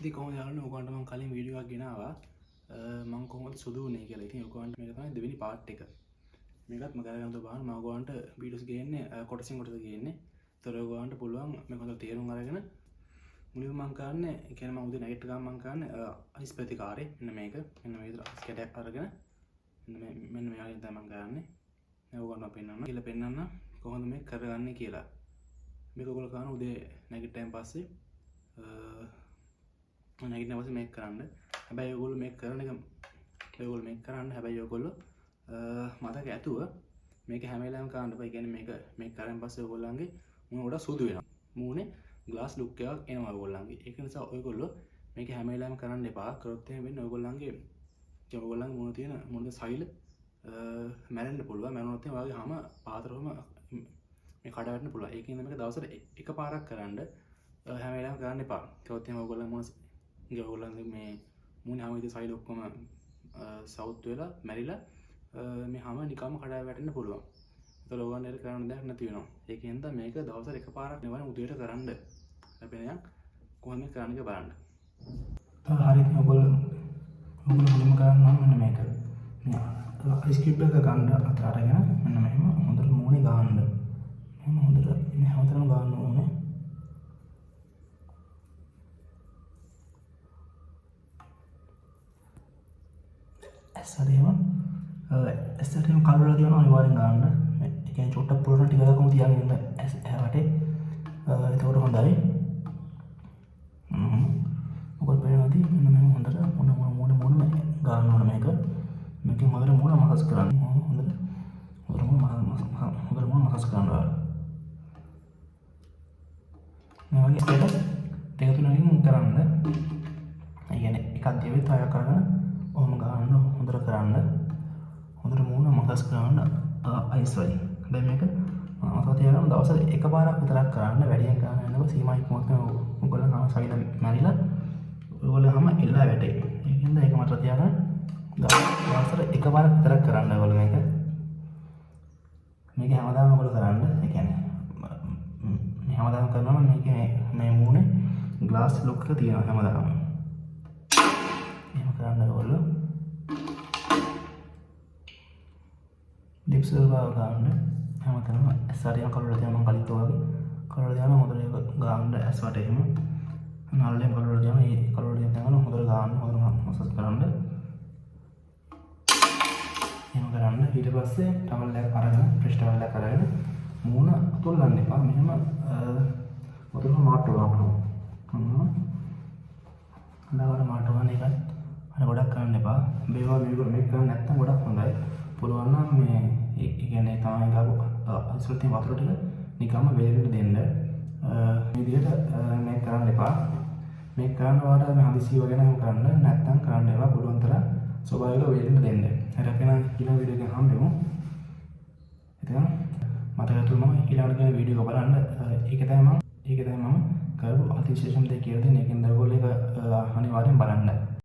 ඉතින් කොහොමද යාළුවනේ ඔයගොල්ලන්ට මම කලින් වීඩියෝ එකක් ගෙනාවා මම කොහොමද සුදු වුනේ කියලා. ඉතින් ඔයගොල්ලන්ට මේක තමයි දෙවෙනි පාර්ට් එක. මේකත් මම කරගෙන යනවා බලන්න මම ඔයගොල්ලන්ට වීඩියෝස් ගේන්නේ කොටසින් කොටස ගේන්නේ. ඒතර ඔයගොල්ලන්ට පුළුවන් මේක හොඳට තේරුම් අරගෙන මුලින්ම මම කරන්නේ ඒ කියන්නේ මම උදේ නැගිට ගමන් මම කරන්නේ අයිස් ප්‍රතිකාරය. මෙන්න මේක. මෙන්න මේ විදිහට ස්කැඩයක් අරගෙන මෙන්න මේ වගේ තමයි මම කරන්නේ. මේ ඔයගොල්ලන්ට පෙන්නන්න. කියලා පෙන්නන්න කොහොමද මේක කරගන්නේ කියලා. මේක ඔයගොල්ලෝ කරන උදේ නැගිටින් පස්සේ නැගිටින පස්සේ මේක කරන්න. හැබැයි ඔයගොල්ලෝ මේක කරන එක හැබැයි ඔයගොල්ලෝ මතක ඇතුව මේක හැම වෙලාවෙම කරන්න බෑ. ඒ කියන්නේ මේක කරන් පස්සේ ඔයගොල්ලන්ගේ මූණ ගොඩක් සුදු වෙනවා. මූණේ ග්ලාස් ලුක් එකක් එනවා ඔයගොල්ලන්ගේ. ඒක නිසා ඔයගොල්ලෝ මේක හැම වෙලාවෙම කරන්න එපා. කරොත් එහෙම වෙන්නේ ඔයගොල්ලන්ගේ මූණ තියෙන මූණේ සෛල මැරෙන්න පුළුවන්. මැරුණොත් එහෙම ඔයාගේ හැම පාතරම මේ කඩ වැටෙන්න පුළුවන්. ඒකින්ද මේක දවසට එකපාරක් කරන්න හැම වෙලාවෙම කරන්න එපා. කරොත් එහෙම ඔයගොල්ලන්ගේ මේ මූණේ හැම විදිහේ සෛල ඔක්කොම සවුත් වෙලා මැරිලා මේ හැම නිකම්ම කඩ වැටෙන්න පුළුවන්. ඒතර ඔයගොල්ලන් ඒක කරන්න දෙයක් නැති වෙනවා. ඒකින්ද මේක දවසට එකපාරක් නෙවෙයි උදේට කරන්න. ලැබෙන කොහොමද කරන්න කියලා බලන්න. හරියට ඔයගොල්ලෝ මුලින්ම කරන්න ඕන මෙන්න මේක. මේ අයිස් කියුබ් එක ගන්න අතරගෙන මෙන්න මෙහෙම හොඳට මූණේ ගන්න. මෙහෙම හොඳට මේ හැමතැනම ගන්න ඕනේ. ඇස්සටම කලවල තියෙනවා අනිවාර්යෙන් ගන්න. ඒ කියන්නේ චොට්ටක් පුරන ටිකකම තියාගෙන ඉන්න ඇස් වටේ. එතකොට හොඳයි. ඔයගොල්ලෝ බලනවාදී මෙන්න මෙහෙම හොඳට මොන ගන්න ඕන මේක. මේකෙන් හොඳට මොන මසස් කරන්න. හොඳට මසස් කරනවා. මේ වගේ ස්ටෙප්ස් දෙක තුනකින් කරන්න. ඒ කියන්නේ එකක් දෙවෙනි තව කරගෙන ඔහොම ගන්න හොඳට කරන්න. හොඳට මූණ මසස් කරන්න අයිස් වලින්. දැන් මේක මසස් තියාගෙන දවසට එකපාරක් විතරක් කරන්න. වැඩියෙන් කරන්න යනකොට සීමා ඉක්මනට ඔයගොල්ලෝ හැම සෛල මැරිලා ඔයගොල්ලෝ හැම එල්ලා වැටේ. ඒකින්ද ඒක මතක තියාගන්න. දවසට එකපාරක් විතරක් කරන්න ඔයගොල්ලෝ මේක. මේක හැමදාම ඔයගොල්ලෝ කරන්න. ඒ කියන්නේ මේ හැමදාම කරනවා නම් මේකේ මේ මූණේ ග්ලාස් ලොක් එක තියෙනවා හැමදාම. එහෙම කරන්න ඔයගොල්ලෝ. ලිප්ස් වල ගන්න හැමතැනම ඇස්සරියම් කලවල තියන මම කලිත් වගේ කලවල තියන හොඳට ඒක ගන්න ඇස් වටේ එහෙම නල්ලෙන් කලවල තියන ඒ කලවල තියන තැන හොඳට ගන්න හොඳට මසස් කරන්න. එහෙම කරන්න. ඊට පස්සේ ටවල් එක අරගෙන ෆ්‍රෙෂ් ටවල් එක අරගෙන මූණ අතුල්ලන්න එපා. මෙහෙම වතුර මාට්ටු ගන්නවා. අnder මාට්ටු ගන්න එකත් අර ගොඩක් කරන්න එපා. මේක කරන්න නැත්තම් ගොඩක් හොඳයි. පුළුවන් නම් මේ ඒ කියන්නේ තමයි ගාව ඉස්සරහ තියෙන වතුර ටික නිකම්ම වේලෙන්න දෙන්න. මේ විදිහට මේක කරන්න එපා. මේක කරනකොට මේ හදිසිය වගේ නම් කරන්න නැත්තම් කරන්න එපා. පුළුවන් තරම් ස්වභාවිකව වේලෙන්න දෙන්න. හරි අපි නම් ඊළඟ වීඩියෝ එකෙන් හම්බෙමු. ඉතින් මතක තුනම ඊළඟ කියන වීඩියෝ එක බලන්න. ඒක තමයි මම කරපු අතිශේෂම දෙයක් කියලා දෙන්නේ. ඒකෙන් ඔයගොල්ලෝ ඒක අනිවාර්යෙන් බලන්න.